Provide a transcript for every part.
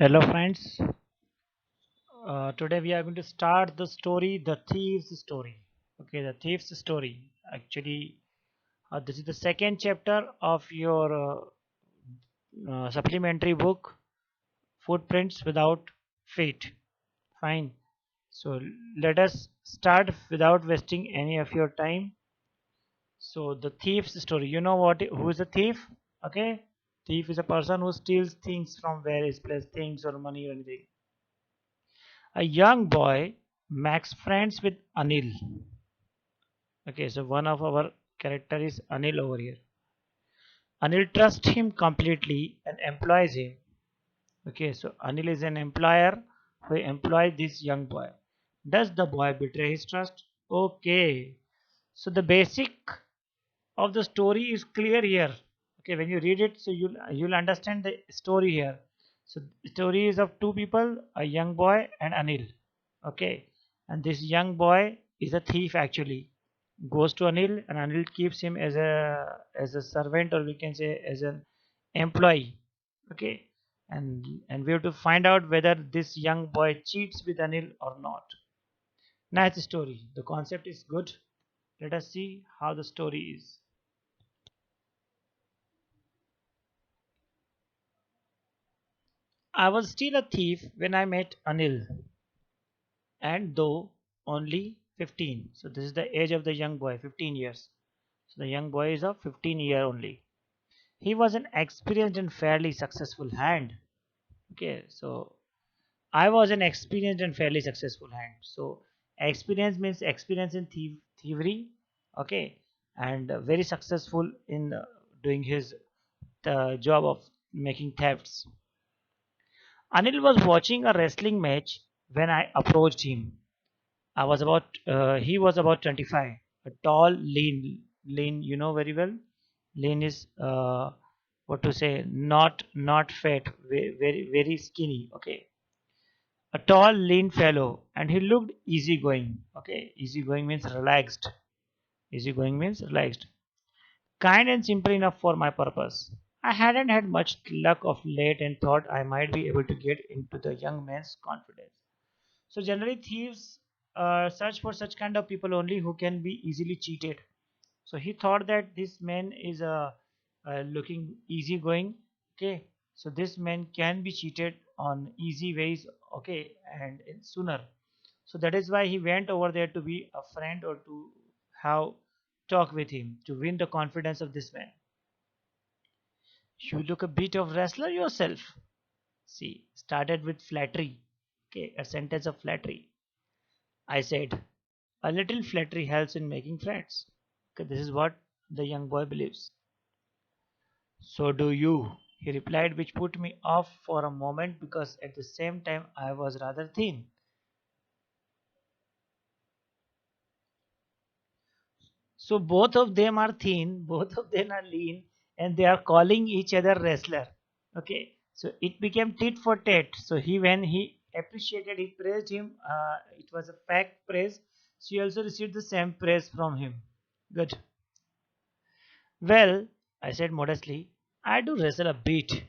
Hello, friends. Today we are going to start the story, The Thief's Story. Okay, The Thief's Story. Actually, this is the second chapter of your supplementary book, Footprints Without Feet. Fine. So let us start without wasting any of your time. So, the thief's story. You know what? Who is a thief? Okay, thief is a person who steals things from various places, things or money or anything. A young boy makes friends with Anil. Okay, so one of our character is Anil over here. Anil trusts him completely and employs him. Okay, so Anil is an employer who employs this young boy. Does the boy betray his trust? Okay, so the basic of the story is clear here. Okay, when you read it, so you'll understand the story here. So the story is of two people, a young boy and Anil. Okay, and this young boy is a thief actually. Goes to Anil and Anil keeps him as a servant, or we can say as an employee. Okay, and we have to find out whether this young boy cheats with Anil or not. Nice story. The concept is good. Let us see how the story is. I was still a thief when I met Anil, and though only 15. So this is the age of the young boy, 15 years. So the young boy is of 15-year only. He was an experienced and fairly successful hand. Okay, so I was an experienced and fairly successful hand. So experience means experience in thievery. Okay, and very successful in doing his job of making thefts. Anil was watching a wrestling match when I approached him. He was about 25, a tall, lean, you know very well. Lean is, what to say, not fat, very, very skinny, okay. A tall, lean fellow, and he looked easygoing, okay. Easygoing means relaxed. Easygoing means relaxed. Kind and simple enough for my purpose. I hadn't had much luck of late and thought I might be able to get into the young man's confidence. So generally, thieves search for such kind of people only who can be easily cheated. So he thought that this man is looking easygoing. Okay, so this man can be cheated on easy ways. Okay, and sooner. So that is why he went over there to be a friend or to have talk with him to win the confidence of this man. You look a bit of wrestler yourself. See, started with flattery. Okay, a sentence of flattery. I said, a little flattery helps in making friends. Okay, this is what the young boy believes. So do you, he replied, which put me off for a moment because at the same time I was rather thin. So both of them are thin, both of them are lean, and they are calling each other wrestler. Okay, so it became tit for tat. So when he appreciated, he praised him. It was a fact praise. She also received the same praise from him. Good. Well, I said modestly, I do wrestle a bit.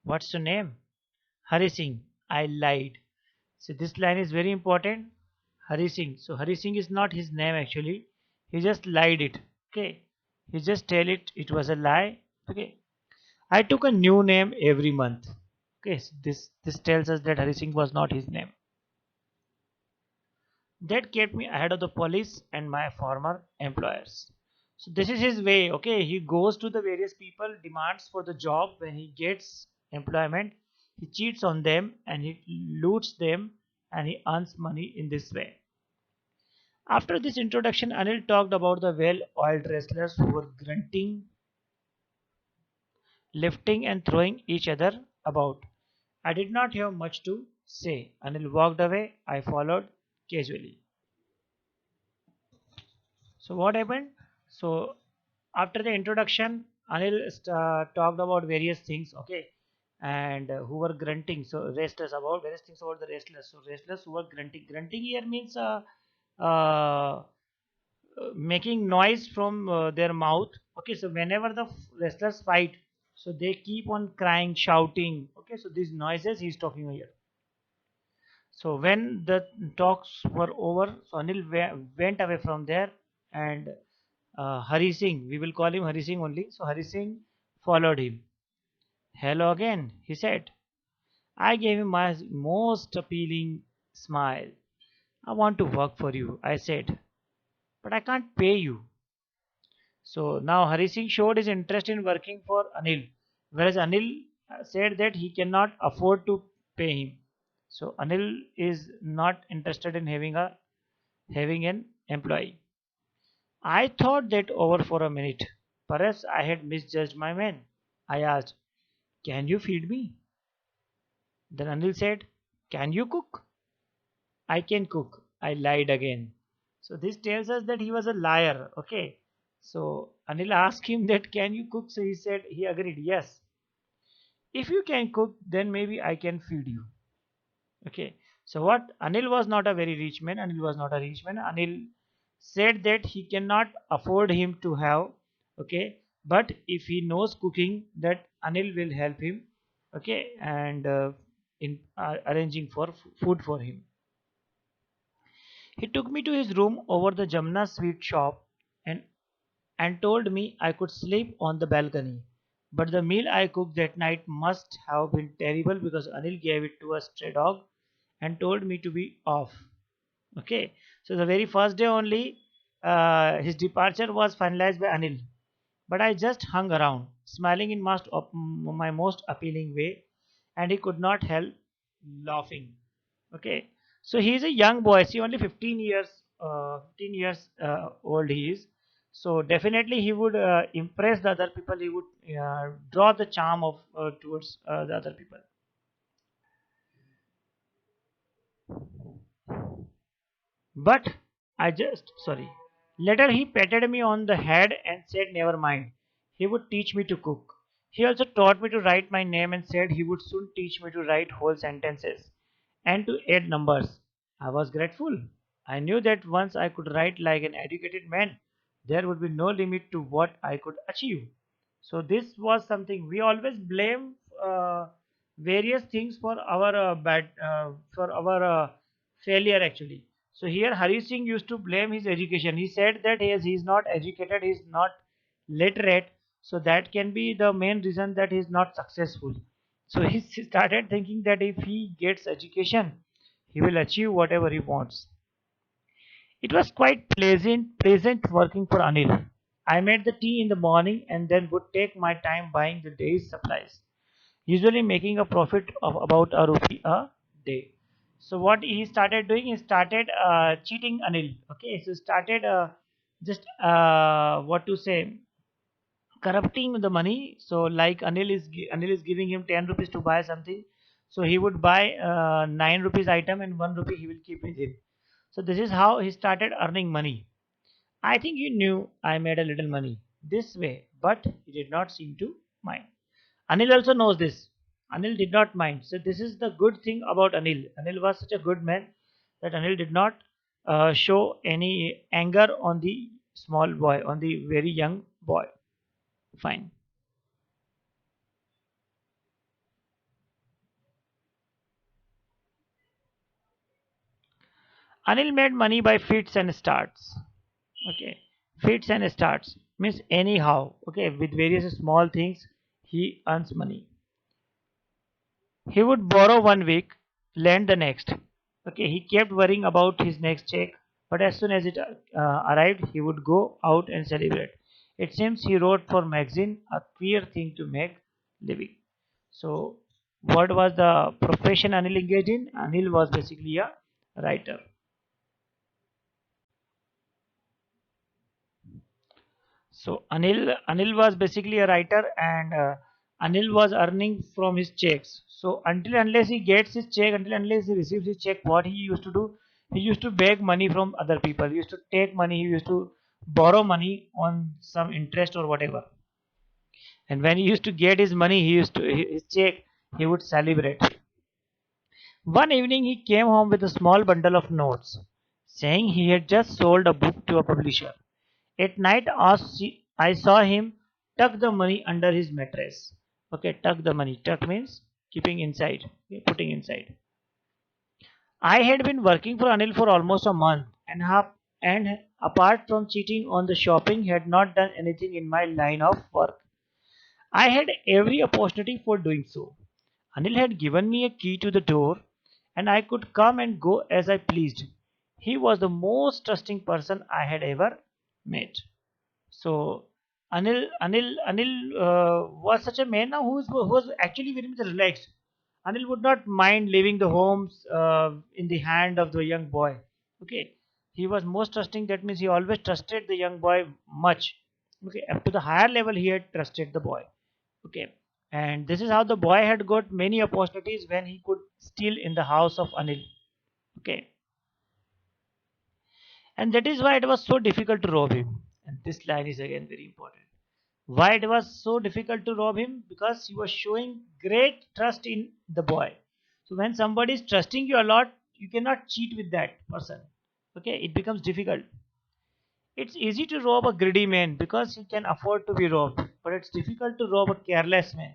What's your name? Hari Singh. I lied. So this line is very important. Hari Singh. So Hari Singh is not his name actually. He just lied it. Okay. He just tell it was a lie. Okay. I took a new name every month. Okay. So this tells us that Hari Singh was not his name. That kept me ahead of the police and my former employers. So this is his way. Okay, he goes to the various people, demands for the job. When he gets employment, he cheats on them and he loots them and he earns money in this way. After this introduction, Anil talked about the well-oiled wrestlers who were grunting, lifting and throwing each other about. I did not have much to say. Anil walked away. I followed casually. So what happened? So after the introduction, Anil talked about various things, okay, and who were grunting. So wrestlers, about various things about the wrestlers. So wrestlers who were grunting. Grunting here means uh, making noise from their mouth. Okay, so whenever the wrestlers fight, So they keep on crying, shouting. Okay, so these noises he's talking here. So when the talks were over, so Anil went away from there, and Hari Singh, we will call him Hari Singh only. So Hari Singh followed him. Hello again, he said. I gave him my most appealing smile. I want to work for you, I said, but I can't pay you. So now Hari Singh showed his interest in working for Anil, whereas Anil said that he cannot afford to pay him. So Anil is not interested in having an employee. I thought that over for a minute. Perhaps I had misjudged my man. I asked, "Can you feed me?" Then Anil said, "Can you cook?" "I can cook." I lied again. So this tells us that he was a liar. Okay. So Anil asked him that, "Can you cook?" So he said, he agreed, "Yes. If you can cook, then maybe I can feed you." Okay. So what Anil was not a very rich man. Anil was not a rich man. Anil said that he cannot afford him to have. Okay. But if he knows cooking, that Anil will help him. Okay. And in arranging for food for him. He took me to his room over the Jamna sweet shop, and told me I could sleep on the balcony. But the meal I cooked that night must have been terrible because Anil gave it to a stray dog and told me to be off. Okay, so the very first day only, his departure was finalized by Anil. But I just hung around, smiling in my most appealing way, and he could not help laughing. Okay, so he is a young boy. See, only 15 years old he is. So definitely he would impress the other people. He would draw the charm of towards the other people. But I just sorry. Later he patted me on the head and said, "Never mind. He would teach me to cook." He also taught me to write my name and said he would soon teach me to write whole sentences and to add numbers. I was grateful. I knew that once I could write like an educated man, there would be no limit to what I could achieve. So this was something we always blame various things for our failure actually. So here Hari Singh used to blame his education. He said that he is not educated, he is not literate, so that can be the main reason that he is not successful. So he started thinking that if he gets education, he will achieve whatever he wants. It was quite pleasant working for Anil. I made the tea in the morning and then would take my time buying the day's supplies, usually making a profit of about a rupee a day. So what he started doing, he started cheating Anil. Okay, so started just what to say, corrupting the money. So like Anil is giving him 10 rupees to buy something, so he would buy 9 rupees item and 1 rupee he will keep with him. So this is how he started earning money. I think he knew I made a little money this way, but he did not seem to mind. Anil also knows this. Anil did not mind. So this is the good thing about Anil. Anil was such a good man that Anil did not show any anger on the small boy, on the very young boy. Fine. Anil made money by fits and starts. Okay, fits and starts means anyhow. Okay, with various small things he earns money. He would borrow one week, lend the next. Okay, he kept worrying about his next check, but as soon as it arrived, he would go out and celebrate. It seems he wrote for magazine, a queer thing to make living. So, what was the profession Anil engaged in? Anil was basically a writer. So Anil was basically a writer, and Anil was earning from his checks. So until unless he gets his check, until unless he receives his check, what he used to do, he used to beg money from other people. He used to take money. He used to borrow money on some interest or whatever. And when he used to get his money, he used to his check, he would celebrate. One evening, he came home with a small bundle of notes, saying he had just sold a book to a publisher. At night, I saw him tuck the money under his mattress. Okay, tuck the money. Tuck means keeping inside, okay, putting inside. I had been working for Anil for almost a month and apart from cheating on the shopping, had not done anything in my line of work. I had every opportunity for doing so. Anil had given me a key to the door and I could come and go as I pleased. He was the most trusting person I had ever met. So Anil was such a man now who was actually very much relaxed. Anil would not mind leaving the homes in the hand of the young boy. Okay, he was most trusting. That means he always trusted the young boy much. Okay, up to the higher level, he had trusted the boy. Okay, and this is how the boy had got many opportunities when he could steal in the house of Anil. Okay, and that is why it was so difficult to rob him. And this line is again very important. Why it was so difficult to rob him? Because he was showing great trust in the boy. So when somebody is trusting you a lot, you cannot cheat with that person. Okay, it becomes difficult. It's easy to rob a greedy man because he can afford to be robbed, but it's difficult to rob a careless man.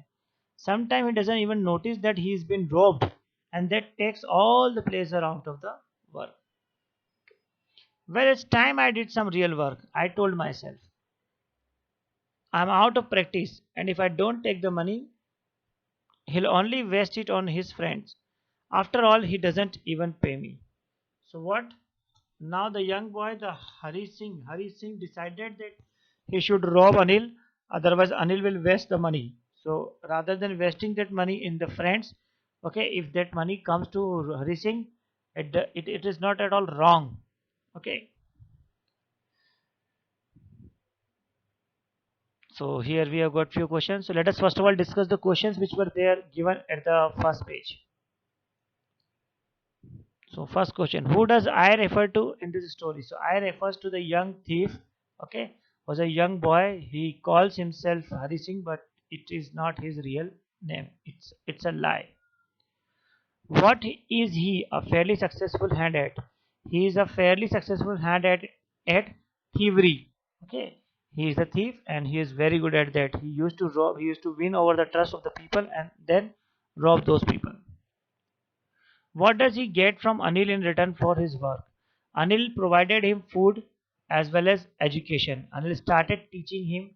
Sometimes he doesn't even notice that he's been robbed, and that takes all the pleasure out of the work. Well, it's time I did some real work. I told myself, I'm out of practice, and if I don't take the money, he'll only waste it on his friends. After all, he doesn't even pay me. So what? Now the young boy, the Hari Singh decided that he should rob Anil, otherwise Anil will waste the money. So rather than wasting that money in the friends, okay, if that money comes to Hari Singh, it is not at all wrong. Okay, so here we have got few questions. So let us first of all discuss the questions which were there given at the first page. So first question, who does I refer to in this story? So I refers to the young thief, okay, was a young boy. He calls himself Hari Singh, but it is not his real name. It's a lie. What is he? A fairly successful hand at? He is a fairly successful hand at thievery. Okay, he is a thief and he is very good at that. He used to rob. He used to win over the trust of the people and then rob those people. What does he get from Anil in return for his work? Anil provided him food as well as education. Anil started teaching him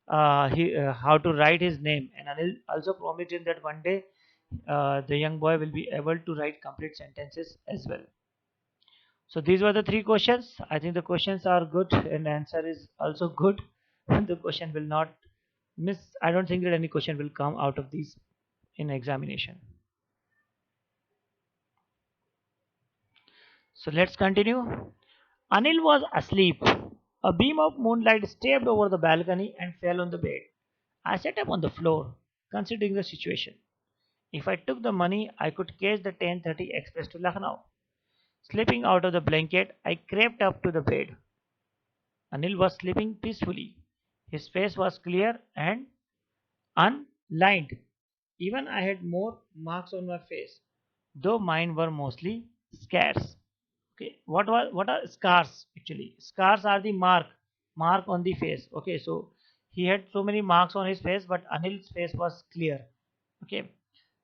how to write his name, and Anil also promised him that one day the young boy will be able to write complete sentences as well. So these were the three questions. I think the questions are good and the answer is also good. The question will not miss. I don't think that any question will come out of these in examination. So let's continue. Anil was asleep. A beam of moonlight stepped over the balcony and fell on the bed. I sat up on the floor, considering the situation. If I took the money, I could catch the 10:30 express to Lucknow. Slipping out of the blanket, I crept up to the bed. Anil was sleeping peacefully. His face was clear and unlined. Even I had more marks on my face, though mine were mostly scars. Okay, what are scars actually? Scars are the mark on the face. Okay, so he had so many marks on his face, but Anil's face was clear. Okay,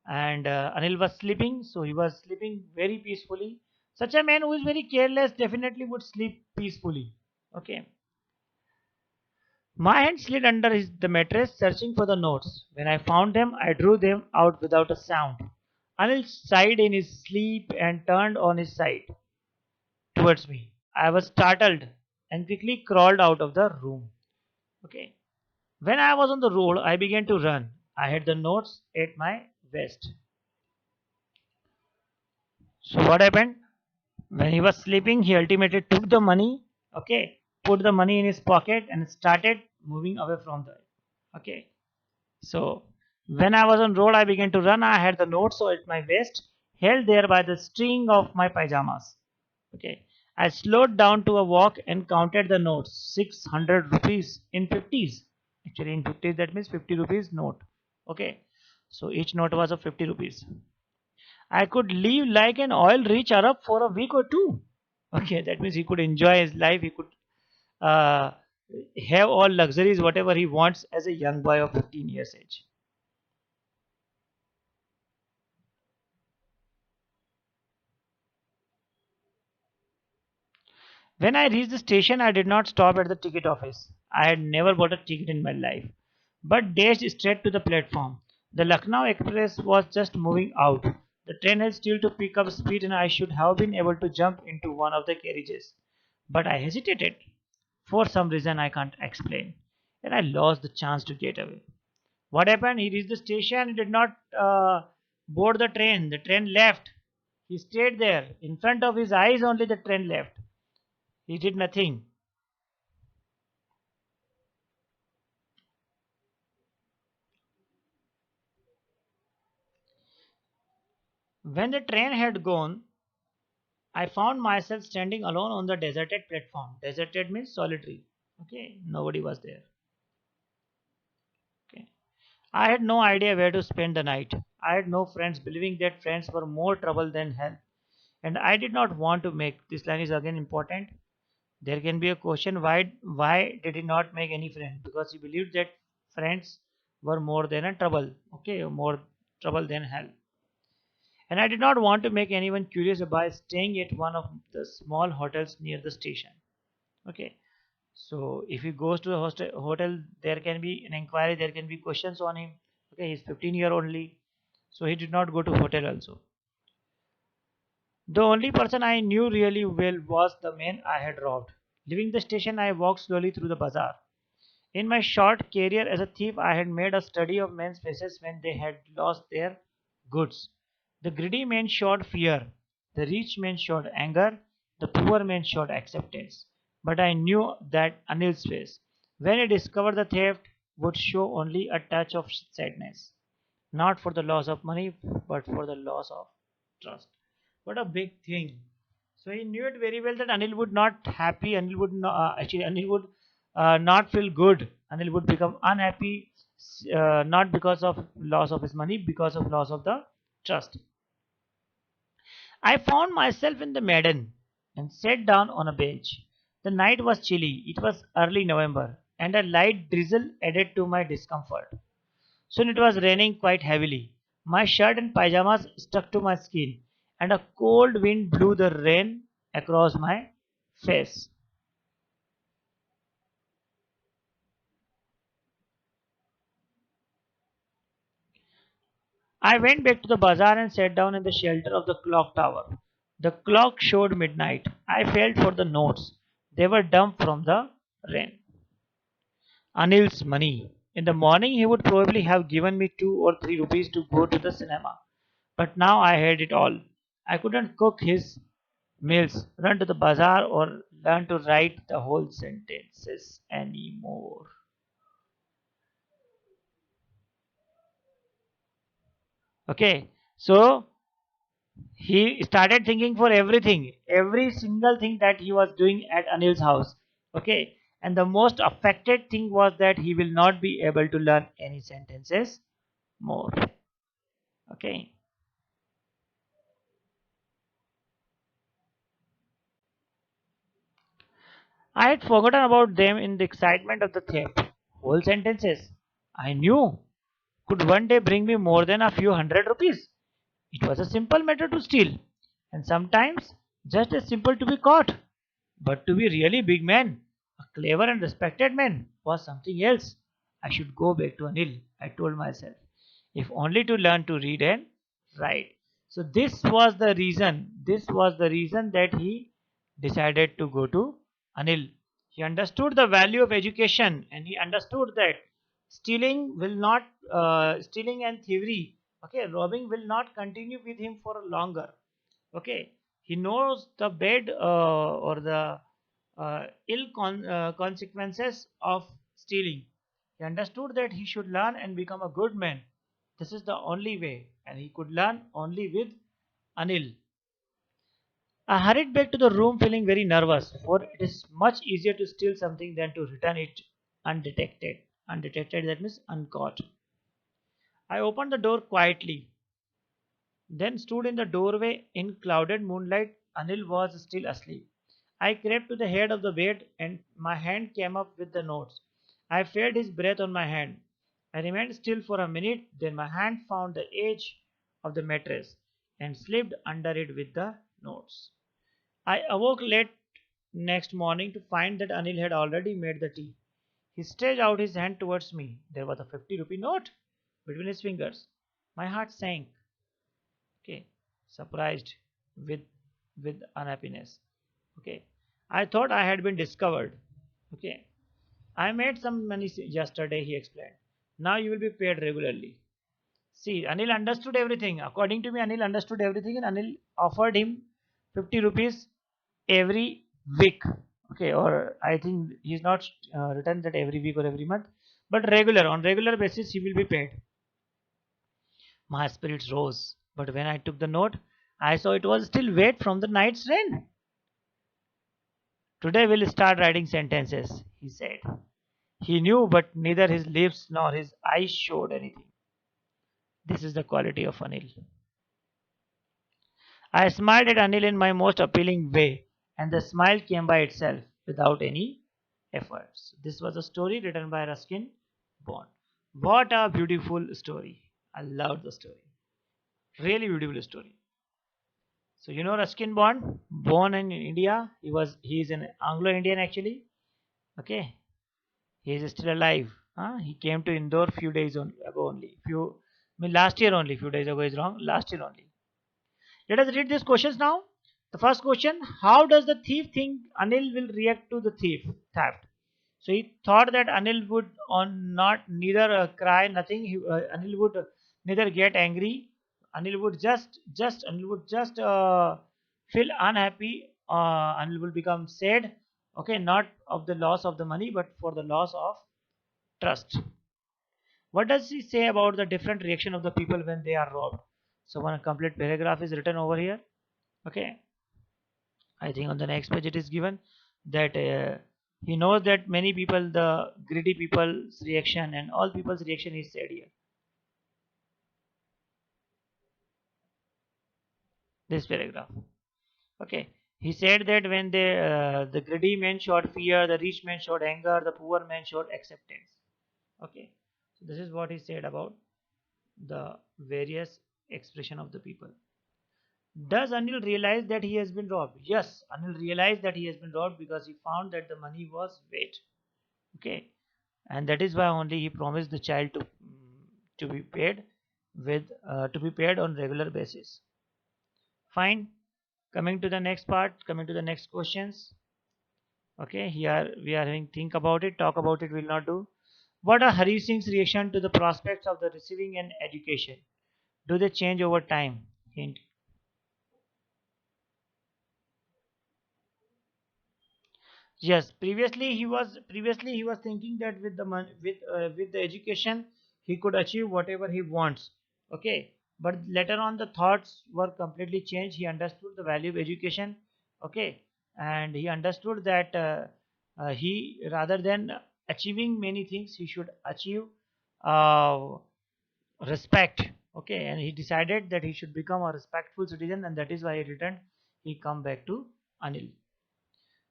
and Anil was sleeping, so he was sleeping very peacefully. Such a man who is very careless definitely would sleep peacefully. Okay, my hand slid under the mattress, searching for the notes. When I found them, I drew them out without a sound. Anil sighed in his sleep and turned on his side towards me. I was startled and quickly crawled out of the room. Okay. When I was on the road, I began to run. I had the notes at my waist. So what happened? When he was sleeping, he ultimately took the money, okay, put the money in his pocket and started moving away from the okay. So when I was on road, I began to run. I had the notes at my waist, held there by the string of my pajamas. Okay. I slowed down to a walk and counted the notes. 600 rupees in 50s. Actually, in 50s, that means 50 rupees note. Okay. So each note was of 50 rupees. I could live like an oil rich Arab for a week or two. Okay. That means he could enjoy his life. He could uh, have all luxuries, whatever he wants as a young boy of 15 years age. When I reached the station, I did not stop at the ticket office. I had never bought a ticket in my life, but dashed straight to the platform. The Lucknow Express was just moving out. The train had still to pick up speed, and I should have been able to jump into one of the carriages. But I hesitated. For some reason I can't explain, and I lost the chance to get away. What happened? He reached the station, he did not board the train. The train left. He stayed there. In front of his eyes, only the train left. He did nothing. When the train had gone, I found myself standing alone on the deserted platform. Deserted means solitary. Okay, nobody was there. Okay. I had no idea where to spend the night. I had no friends, believing that friends were more trouble than help. And I did not want to make this line is again important. There can be a question why did he not make any friend? Because he believed that friends were more than a trouble. Okay, more trouble than help. And I did not want to make anyone curious by staying at one of the small hotels near the station. Okay, so if he goes to a hotel, there can be an inquiry, there can be questions on him. Okay, he's 15-year only, so he did not go to hotel also. The only person I knew really well was the man I had robbed. Leaving the station, I walked slowly through the bazaar. In my short career as a thief, I had made a study of men's faces when they had lost their goods. The greedy man showed fear, the rich man showed anger, the poor man showed acceptance. But I knew that Anil's face, when he discovered the theft, would show only a touch of sadness. Not for the loss of money, but for the loss of trust. What a big thing. So he knew it very well that Anil would not happy. Anil would not, Anil would not feel good. Anil would become unhappy, not because of loss of his money, because of loss of the trust. I found myself in the Maidan and sat down on a bench. The night was chilly. It was early November, and a light drizzle added to my discomfort. Soon it was raining quite heavily. My shirt and pajamas stuck to my skin, and a cold wind blew the rain across my face. I went back to the bazaar and sat down in the shelter of the clock tower. The clock showed midnight. I felt for the notes. They were dumb from the rain. Anil's money. In the morning, he would probably have given me 2 or 3 rupees to go to the cinema. But now I had it all. I couldn't cook his meals, run to the bazaar, or learn to write the whole sentences anymore. Okay, so he started thinking for everything, every single thing that he was doing at Anil's house. Okay, and the most affected thing was that he will not be able to learn any sentences more. Okay, I had forgotten about them in the excitement of the theft. Whole sentences I knew could one day bring me more than a few hundred rupees. It was a simple matter to steal, and sometimes just as simple to be caught. But to be really big man, a clever and respected man, was something else. I should go back to Anil, I told myself, if only to learn to read and write. So this was the reason that he decided to go to Anil. He understood the value of education, and he understood that stealing and thievery, okay, robbing will not continue with him for longer. Okay, he knows the bad or the consequences of stealing. He understood that he should learn and become a good man. This is the only way, and he could learn only with Anil. I hurried back to the room feeling very nervous, for it is much easier to steal something than to return it undetected. Undetected, that means uncaught. I opened the door quietly, then stood in the doorway in clouded moonlight. Anil was still asleep. I crept to the head of the bed and my hand came up with the notes. I felt his breath on my hand. I remained still for a minute, then my hand found the edge of the mattress and slipped under it with the notes. I awoke late next morning to find that Anil had already made the tea. He stretched out his hand towards me. There was a 50 rupee note between his fingers. My heart sank. Okay, surprised with unhappiness. Okay, I thought I had been discovered. Okay, I made some money yesterday, he explained. Now you will be paid regularly. See, Anil understood everything. According to me, Anil understood everything, and Anil offered him 50 rupees every week. Okay, or I think he's not written that every week or every month, but on regular basis, he will be paid. My spirits rose, but when I took the note, I saw it was still wet from the night's rain. Today we'll start writing sentences, he said. He knew, but neither his lips nor his eyes showed anything. This is the quality of Anil. I smiled at Anil in my most appealing way, and the smile came by itself without any efforts. This was a story written by Ruskin Bond. What a beautiful story! I loved the story. Really beautiful story. So you know Ruskin Bond, born in India. He is an Anglo-Indian actually. Okay, he is still alive. He came to Indore few days ago only. Last year only. Few days ago is wrong. Last year only. Let us read these questions now. The first question: how does the thief think Anil will react to the theft? So he thought that Anil would on not neither cry, nothing. Anil would neither get angry. Anil would just feel unhappy. Anil will become sad. Okay, not of the loss of the money, but for the loss of trust. What does he say about the different reaction of the people when they are robbed? So one complete paragraph is written over here. Okay, I think on the next page it is given that he knows that many people, the greedy people's reaction and all people's reaction is said here. This paragraph. Okay, he said that when the greedy man showed fear, the rich man showed anger, the poor man showed acceptance. Okay, so this is what he said about the various expression of the people. Does Anil realize that he has been robbed? Yes, Anil realized that he has been robbed because he found that the money was weight. Okay, and that is why only he promised the child to be paid to be paid on regular basis. Fine. Coming to the next part. Coming to the next questions. Okay, here we are having think about it, talk about it. Will not do. What are Hari Singh's reaction to the prospects of the receiving an education? Do they change over time? Hint. Yes, previously he was thinking that with the with the education he could achieve whatever he wants. Okay, but later on the thoughts were completely changed. He understood the value of education. Okay, and he understood that he rather than achieving many things, he should achieve uh, respect. Okay, and he decided that he should become a respectful citizen, and that is why he returned. He come back to Anil.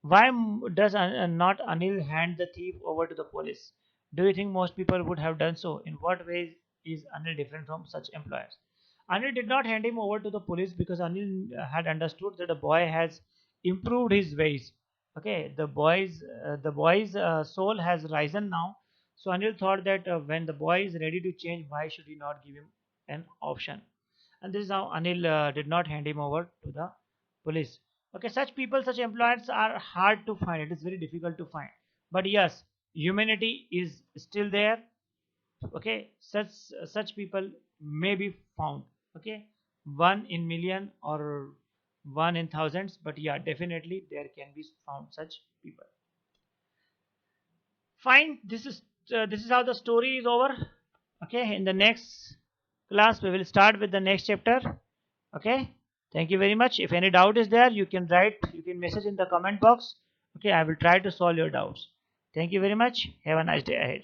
Why does not Anil hand the thief over to the police? Do you think most people would have done so? In what ways is Anil different from such employers? Anil did not hand him over to the police because Anil had understood that the boy has improved his ways. Okay, the boy's soul has risen now. So Anil thought that when the boy is ready to change, why should he not give him an option? And this is how Anil did not hand him over to the police. Okay, such people, such employers are hard to find. It is very difficult to find. But yes, humanity is still there. Okay, such people may be found. Okay, one in million or one in thousands, but yeah, definitely there can be found such people. Fine, this is how the story is over. Okay, in the next class we will start with the next chapter. Okay, thank you very much. If any doubt is there, you can message in the comment box. Okay, I will try to solve your doubts. Thank you very much. Have a nice day ahead.